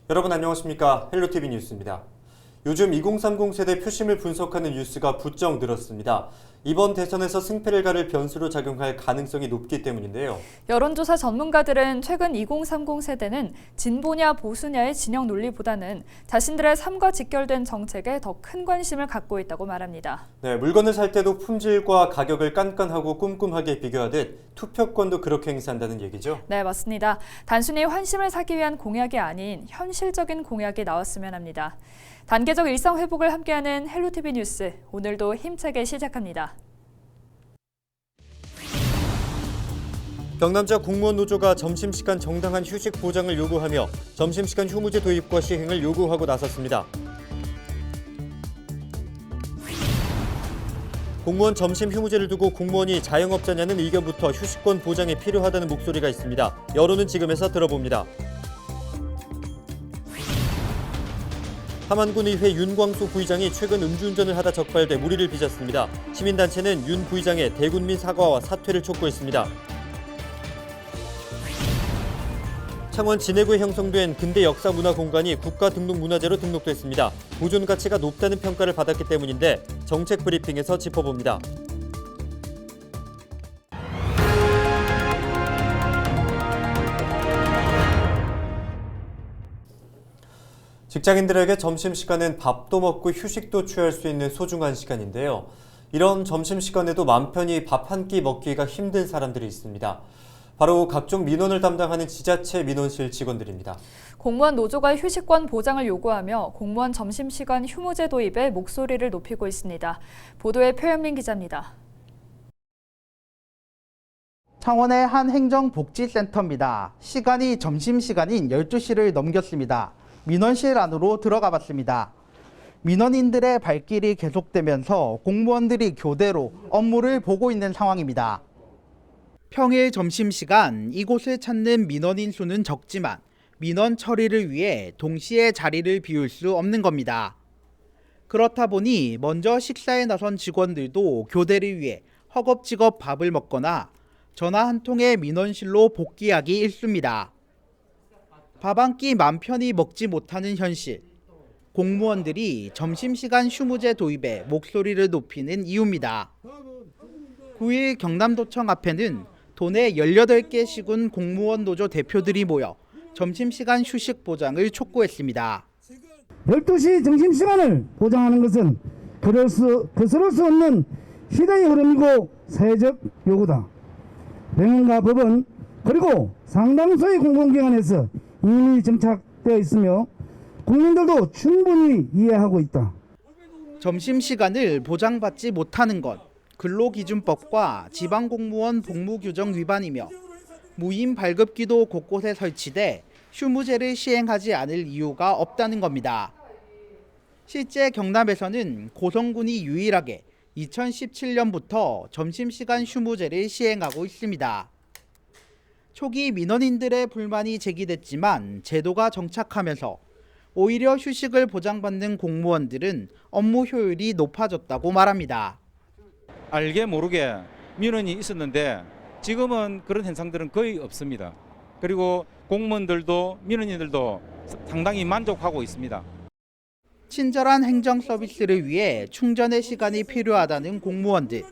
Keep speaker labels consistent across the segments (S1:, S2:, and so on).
S1: 여러분 안녕하십니까? 헬로티비 뉴스입니다. 요즘 2030 세대 표심을 분석하는 뉴스가 부쩍 늘었습니다. 이번 대선에서 승패를 가를 변수로 작용할 가능성이 높기 때문인데요.
S2: 여론조사 전문가들은 최근 2030 세대는 진보냐 보수냐의 진영 논리보다는 자신들의 삶과 직결된 정책에 더 큰 관심을 갖고 있다고 말합니다.
S1: 네, 물건을 살 때도 품질과 가격을 깐깐하고 꼼꼼하게 비교하듯 투표권도 그렇게 행사한다는 얘기죠?
S2: 네, 맞습니다. 단순히 환심을 사기 위한 공약이 아닌 현실적인 공약이 나왔으면 합니다. 단계적 일상 회복을 함께하는 헬로티비 뉴스, 오늘도 힘차게 시작합니다.
S1: 경남지역 공무원 노조가 점심시간 정당한 휴식 보장을 요구하며 점심시간 휴무제 도입과 시행을 요구하고 나섰습니다. 공무원 점심 휴무제를 두고 공무원이 자영업자냐는 의견부터 휴식권 보장이 필요하다는 목소리가 있습니다. 여론은 지금에서 들어봅니다. 함안군의회 윤광수 부의장이 최근 음주운전을 하다 적발돼 물의를 빚었습니다. 시민단체는 윤 부의장의 대국민 사과와 사퇴를 촉구했습니다. 창원 진해구에 형성된 근대 역사 문화 공간이 국가 등록 문화재로 등록됐습니다. 보존 가치가 높다는 평가를 받았기 때문인데 정책 브리핑에서 짚어봅니다. 직장인들에게 점심시간은 밥도 먹고 휴식도 취할 수 있는 소중한 시간인데요. 이런 점심시간에도 맘 편히 밥 한 끼 먹기가 힘든 사람들이 있습니다. 바로 각종 민원을 담당하는 지자체 민원실 직원들입니다.
S2: 공무원 노조가 휴식권 보장을 요구하며 공무원 점심시간 휴무제 도입에 목소리를 높이고 있습니다. 보도에 표현민 기자입니다.
S3: 창원의 한 행정복지센터입니다. 시간이 점심시간인 12시를 넘겼습니다. 민원실 안으로 들어가 봤습니다. 민원인들의 발길이 계속되면서 공무원들이 교대로 업무를 보고 있는 상황입니다. 평일 점심시간 이곳을 찾는 민원인 수는 적지만 민원 처리를 위해 동시에 자리를 비울 수 없는 겁니다. 그렇다 보니 먼저 식사에 나선 직원들도 교대를 위해 허겁지겁 밥을 먹거나 전화 한 통에 민원실로 복귀하기 일쑤입니다. 밥 한 끼 맘 편히 먹지 못하는 현실. 공무원들이 점심시간 휴무제 도입에 목소리를 높이는 이유입니다. 9일 경남도청 앞에는 도내 18개 시군 공무원 노조 대표들이 모여 점심시간 휴식 보장을 촉구했습니다.
S4: 12시 점심시간을 보장하는 것은 거스를 수 없는 시대의 흐름이고 사회적 요구다. 병행과 법은 그리고 상당수의 공공기관에서 이미 정착되어 있으며 국민들도 충분히 이해하고 있다.
S3: 점심시간을 보장받지 못하는 것, 근로기준법과 지방공무원 복무규정 위반이며 무인 발급기도 곳곳에 설치돼 휴무제를 시행하지 않을 이유가 없다는 겁니다. 실제 경남에서는 고성군이 유일하게 2017년부터 점심시간 휴무제를 시행하고 있습니다. 초기 민원인들의 불만이 제기됐지만 제도가 정착하면서 오히려 휴식을 보장받는 공무원들은 업무 효율이 높아졌다고 말합니다.
S5: 알게 모르게 민원이 있었는데 지금은 그런 현상들은 거의 없습니다. 그리고 공무원들도 민원인들도 상당히 만족하고 있습니다.
S3: 친절한 행정 서비스를 위해 충전의 시간이 필요하다는 공무원들.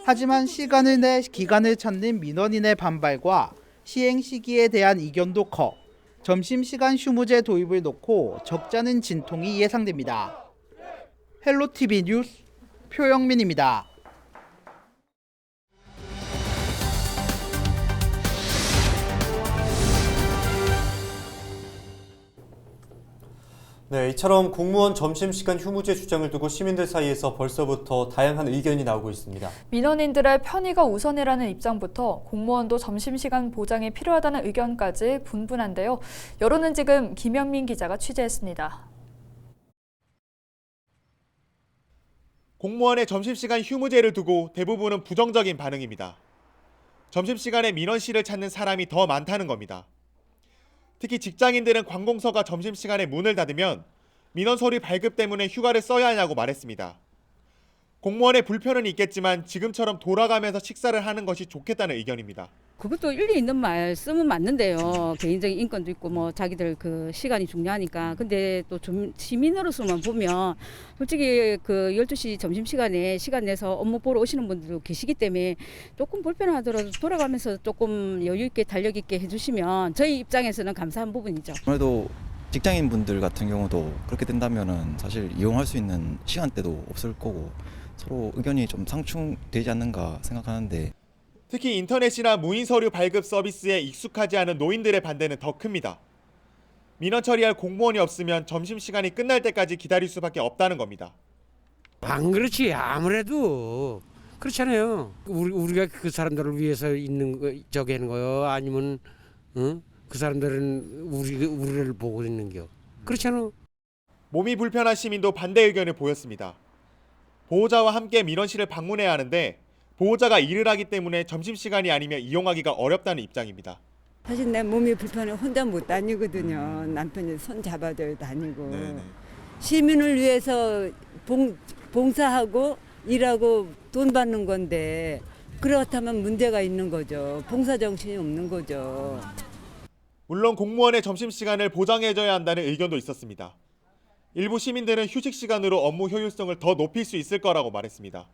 S3: 하지만 시간을 내 기간을 찾는 민원인의 반발과 시행 시기에 대한 이견도 커 점심시간 휴무제 도입을 놓고 적잖은 진통이 예상됩니다. 헬로티비 뉴스 표영민입니다.
S1: 네, 이처럼 공무원 점심시간 휴무제 주장을 두고 시민들 사이에서 벌써부터 다양한 의견이 나오고 있습니다.
S2: 민원인들의 편의가 우선이라는 입장부터 공무원도 점심시간 보장이 필요하다는 의견까지 분분한데요. 여론은 지금 김현민 기자가 취재했습니다.
S6: 공무원의 점심시간 휴무제를 두고 대부분은 부정적인 반응입니다. 점심시간에 민원실을 찾는 사람이 더 많다는 겁니다. 특히 직장인들은 관공서가 점심시간에 문을 닫으면 민원 서류 발급 때문에 휴가를 써야 하냐고 말했습니다. 공무원의 불편은 있겠지만 지금처럼 돌아가면서 식사를 하는 것이 좋겠다는 의견입니다.
S7: 그것도 일리 있는 말씀은 맞는데요. 개인적인 인권도 있고 뭐 자기들 그 시간이 중요하니까. 근데 또 좀 시민으로서만 보면 솔직히 그 12시 점심시간에 시간 내서 업무 보러 오시는 분들도 계시기 때문에 조금 불편하더라도 돌아가면서 조금 여유 있게 달력 있게 해주시면 저희 입장에서는 감사한 부분이죠.
S8: 아무래도 직장인분들 같은 경우도 그렇게 된다면은 사실 이용할 수 있는 시간대도 없을 거고 서로 의견이 좀 상충되지 않는가 생각하는데
S6: 특히 인터넷이나 무인 서류 발급 서비스에 익숙하지 않은 노인들의 반대는 더 큽니다. 민원 처리할 공무원이 없으면 점심시간이 끝날 때까지 기다릴 수밖에 없다는 겁니다.
S9: 안 그렇지. 아무래도 그렇잖아요. 우리가 그 사람들을 위해서 있는 거 저기 하는 거요. 아니면 그 사람들은 우리를 보고 있는겨. 그렇잖아.
S6: 몸이 불편한 시민도 반대 의견을 보였습니다. 보호자와 함께 민원실을 방문해야 하는데 보호자가 일을 하기 때문에 점심시간이 아니면 이용하기가 어렵다는 입장입니다.
S10: 사실 내 몸이 불편해 혼자 못 다니거든요. 남편이 손 잡아줘야 다니고.
S6: 네네.
S10: 시민을 위해서 봉사하고 일하고 돈 받는 건데 그렇다면 문제가 있는 거죠. 봉사 정신이 없는 거죠.
S6: 물론 공무원의 점심시간을 보장해줘야 한다는 의견도 있었습니다. 일부 시민들은 휴식 시간으로 업무 효율성을 더 높일 수 있을 거라고 말했습니다.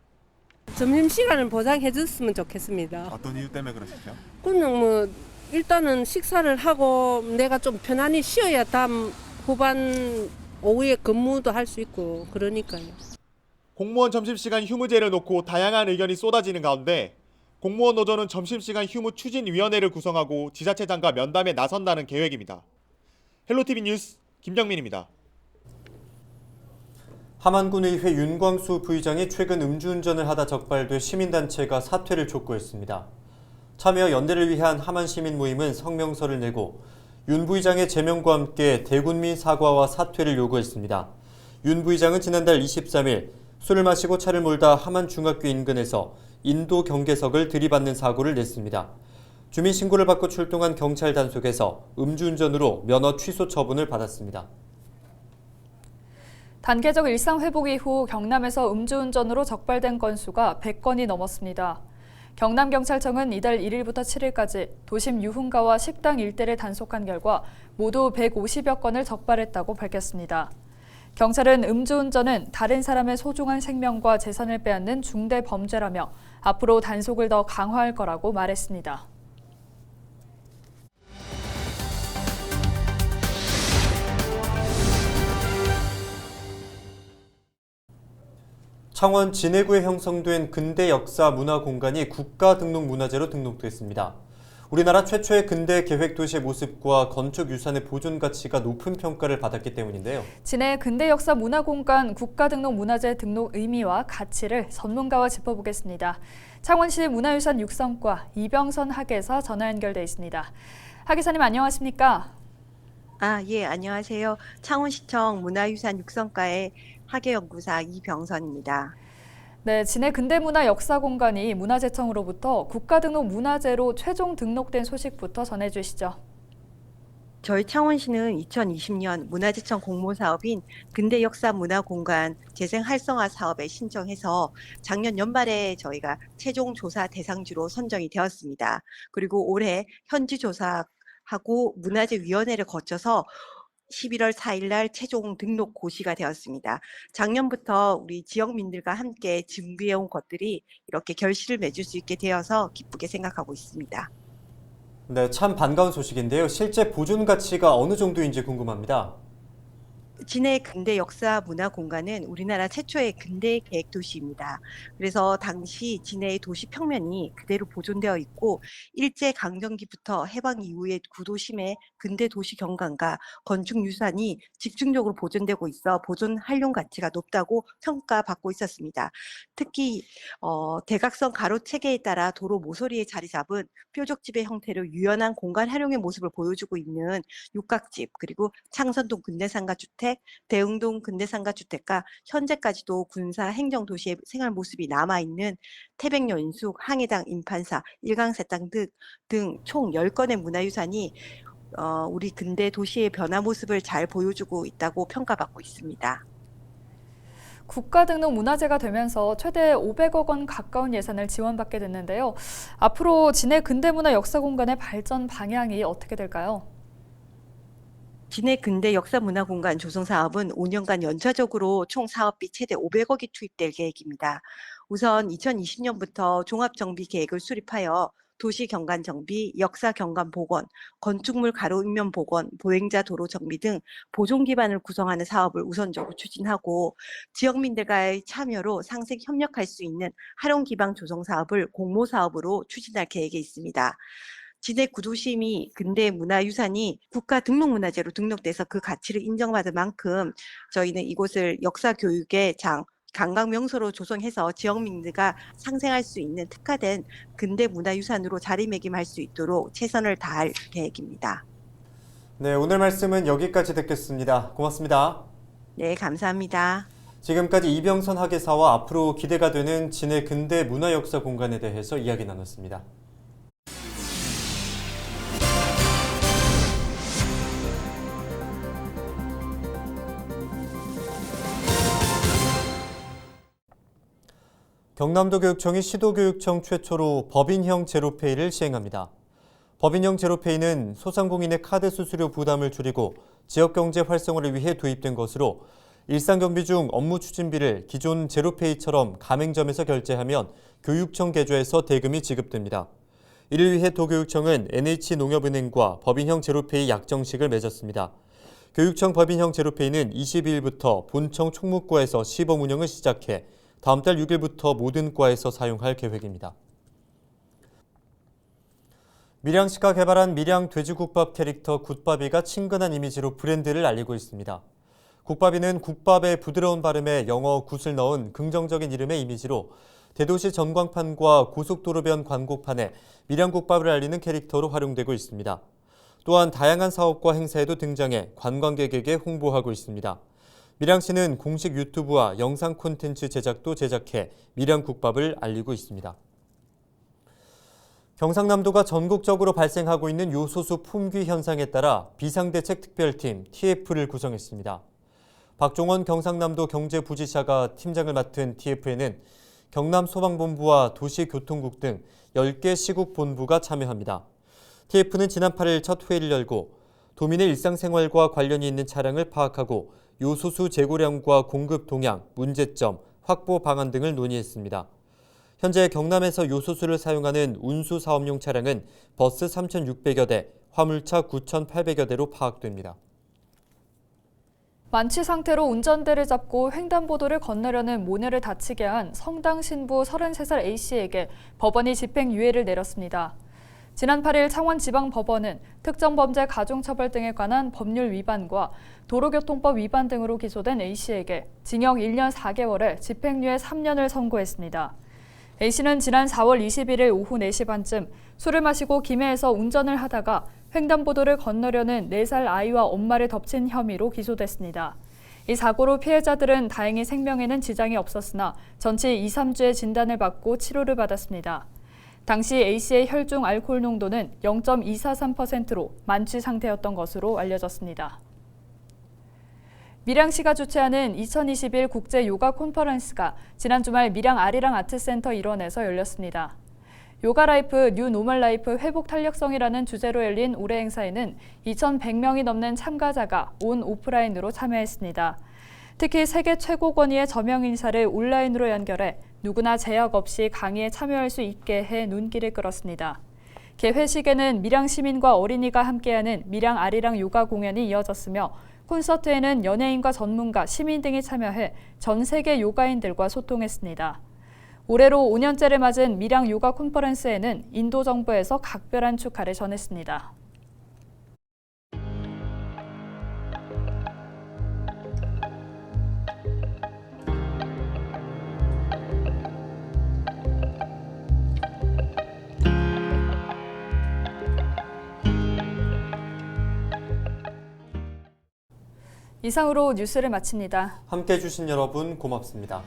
S11: 점심시간을 보장해줬으면 좋겠습니다.
S6: 어떤 이유 때문에 그러시죠?
S11: 그냥 뭐 일단은 식사를 하고 내가 좀 편안히 쉬어야 다음 후반 오후에 근무도 할 수 있고 그러니까요.
S6: 공무원 점심시간 휴무제를 놓고 다양한 의견이 쏟아지는 가운데 공무원 노조는 점심시간 휴무 추진위원회를 구성하고 지자체장과 면담에 나선다는 계획입니다. 헬로티비 뉴스 김병민입니다.
S1: 함안군의회 윤광수 부의장이 최근 음주운전을 하다 적발돼 시민단체가 사퇴를 촉구했습니다. 참여 연대를 위한 함안 시민 모임은 성명서를 내고 윤 부의장의 제명과 함께 대군민 사과와 사퇴를 요구했습니다. 윤 부의장은 지난달 23일 술을 마시고 차를 몰다 함안 중학교 인근에서 인도 경계석을 들이받는 사고를 냈습니다. 주민 신고를 받고 출동한 경찰 단속에서 음주운전으로 면허 취소 처분을 받았습니다.
S2: 단계적 일상 회복 이후 경남에서 음주운전으로 적발된 건수가 100건이 넘었습니다. 경남경찰청은 이달 1일부터 7일까지 도심 유흥가와 식당 일대를 단속한 결과 모두 150여 건을 적발했다고 밝혔습니다. 경찰은 음주운전은 다른 사람의 소중한 생명과 재산을 빼앗는 중대 범죄라며 앞으로 단속을 더 강화할 거라고 말했습니다.
S1: 창원 진해구에 형성된 근대 역사 문화 공간이 국가 등록 문화재로 등록됐습니다. 우리나라 최초의 근대 계획 도시의 모습과 건축 유산의 보존 가치가 높은 평가를 받았기 때문인데요.
S2: 진해 근대 역사 문화 공간 국가 등록 문화재 등록 의미와 가치를 전문가와 짚어보겠습니다. 창원시 문화유산 육성과 이병선 학예사 전화 연결돼 있습니다. 학예사님 안녕하십니까?
S12: 예, 안녕하세요. 창원시청 문화유산 육성과의 학예연구사 이병선입니다.
S2: 네, 진해 근대문화 역사공간이 문화재청으로부터 국가등록 문화재로 최종 등록된 소식부터 전해주시죠.
S12: 저희 창원시는 2020년 문화재청 공모사업인 근대역사문화공간 재생 활성화 사업에 신청해서 작년 연말에 저희가 최종 조사 대상지로 선정이 되었습니다. 그리고 올해 현지 조사하고 문화재위원회를 거쳐서 11월 4일 날 최종 등록 고시가 되었습니다. 작년부터 우리 지역민들과 함께 준비해온 것들이 이렇게 결실을 맺을 수 있게 되어서 기쁘게 생각하고 있습니다.
S1: 네, 참 반가운 소식인데요. 실제 보존 가치가 어느 정도인지 궁금합니다.
S12: 진해 근대 역사 문화 공간은 우리나라 최초의 근대 계획 도시입니다. 그래서 당시 진해의 도시 평면이 그대로 보존되어 있고 일제 강점기부터 해방 이후의 구도심의 근대 도시 경관과 건축 유산이 집중적으로 보존되고 있어 보존 활용 가치가 높다고 평가받고 있었습니다. 특히 대각선 가로 체계에 따라 도로 모서리에 자리 잡은 뾰족집의 형태로 유연한 공간 활용의 모습을 보여주고 있는 육각집, 그리고 창선동 근대상가주택, 대흥동 근대상가주택과 현재까지도 군사 행정도시의 생활 모습이 남아있는 태백연숙, 항해당, 임판사, 일강새땅 등 총 10건의 문화유산이 우리 근대 도시의 변화 모습을 잘 보여주고 있다고 평가받고 있습니다.
S2: 국가등록 문화재가 되면서 최대 500억 원 가까운 예산을 지원받게 됐는데요. 앞으로 진해 근대문화 역사공간의 발전 방향이 어떻게 될까요?
S12: 진해 근대 역사문화공간 조성 사업은 5년간 연차적으로 총 사업비 최대 500억이 투입될 계획입니다. 우선 2020년부터 종합정비 계획을 수립하여 도시 경관 정비, 역사 경관 복원, 건축물 가로 읍면 복원, 보행자 도로 정비 등 보존 기반을 구성하는 사업을 우선적으로 추진하고 지역민들과의 참여로 상생 협력할 수 있는 활용 기반 조성 사업을 공모 사업으로 추진할 계획에 있습니다. 진해 구도심이 근대 문화유산이 국가 등록문화재로 등록돼서 그 가치를 인정받은 만큼 저희는 이곳을 역사 교육의 장, 관광 명소로 조성해서 지역민들과 상생할 수 있는 특화된 근대 문화유산으로 자리매김할 수 있도록 최선을 다할 계획입니다.
S1: 네, 오늘 말씀은 여기까지 듣겠습니다. 고맙습니다.
S12: 네, 감사합니다.
S1: 지금까지 이병선 학예사와 앞으로 기대가 되는 진해 근대 문화역사 공간에 대해서 이야기 나눴습니다. 경남도 교육청이 시도교육청 최초로 법인형 제로페이를 시행합니다. 법인형 제로페이는 소상공인의 카드 수수료 부담을 줄이고 지역경제 활성화를 위해 도입된 것으로 일상 경비 중 업무 추진비를 기존 제로페이처럼 가맹점에서 결제하면 교육청 계좌에서 대금이 지급됩니다. 이를 위해 도교육청은 NH농협은행과 법인형 제로페이 약정식을 맺었습니다. 교육청 법인형 제로페이는 22일부터 본청 총무과에서 시범 운영을 시작해 다음 달 6일부터 모든 과에서 사용할 계획입니다. 밀양시가 개발한 밀양 돼지국밥 캐릭터 굿바비가 친근한 이미지로 브랜드를 알리고 있습니다. 굿바비는 국밥의 부드러운 발음에 영어 굿을 넣은 긍정적인 이름의 이미지로 대도시 전광판과 고속도로변 광고판에 밀양국밥을 알리는 캐릭터로 활용되고 있습니다. 또한 다양한 사업과 행사에도 등장해 관광객에게 홍보하고 있습니다. 밀양시는 공식 유튜브와 영상 콘텐츠 제작도 제작해 밀양국밥을 알리고 있습니다. 경상남도가 전국적으로 발생하고 있는 요소수 품귀 현상에 따라 비상대책특별팀 TF를 구성했습니다. 박종원 경상남도 경제부지사가 팀장을 맡은 TF에는 경남소방본부와 도시교통국 등 10개 시국본부가 참여합니다. TF는 지난 8일 첫 회의를 열고 도민의 일상생활과 관련이 있는 차량을 파악하고 요소수 재고량과 공급 동향, 문제점, 확보 방안 등을 논의했습니다. 현재 경남에서 요소수를 사용하는 운수 사업용 차량은 버스 3,600여 대, 화물차 9,800여 대로 파악됩니다.
S2: 만취 상태로 운전대를 잡고 횡단보도를 건너려는 모녀를 다치게 한 성당 신부 33살 A씨에게 법원이 집행유예를 내렸습니다. 지난 8일 창원지방법원은 특정범죄 가중처벌 등에 관한 법률 위반과 도로교통법 위반 등으로 기소된 A씨에게 징역 1년 4개월에 집행유예 3년을 선고했습니다. A씨는 지난 4월 21일 오후 4시 반쯤 술을 마시고 김해에서 운전을 하다가 횡단보도를 건너려는 4살 아이와 엄마를 덮친 혐의로 기소됐습니다. 이 사고로 피해자들은 다행히 생명에는 지장이 없었으나 전치 2, 3주의 진단을 받고 치료를 받았습니다. 당시 A씨의 혈중 알코올 농도는 0.243%로 만취 상태였던 것으로 알려졌습니다. 밀양시가 주최하는 2021 국제 요가 콘퍼런스가 지난 주말 밀양 아리랑 아트센터 일원에서 열렸습니다. 요가 라이프 뉴 노멀 라이프 회복 탄력성이라는 주제로 열린 올해 행사에는 2,100명이 넘는 참가자가 온 오프라인으로 참여했습니다. 특히 세계 최고 권위의 저명 인사를 온라인으로 연결해 누구나 제약 없이 강의에 참여할 수 있게 해 눈길을 끌었습니다. 개회식에는 밀양 시민과 어린이가 함께하는 밀양 아리랑 요가 공연이 이어졌으며 콘서트에는 연예인과 전문가, 시민 등이 참여해 전 세계 요가인들과 소통했습니다. 올해로 5년째를 맞은 밀양 요가 콘퍼런스에는 인도 정부에서 각별한 축하를 전했습니다. 이상으로 뉴스를 마칩니다.
S1: 함께해 주신 여러분 고맙습니다.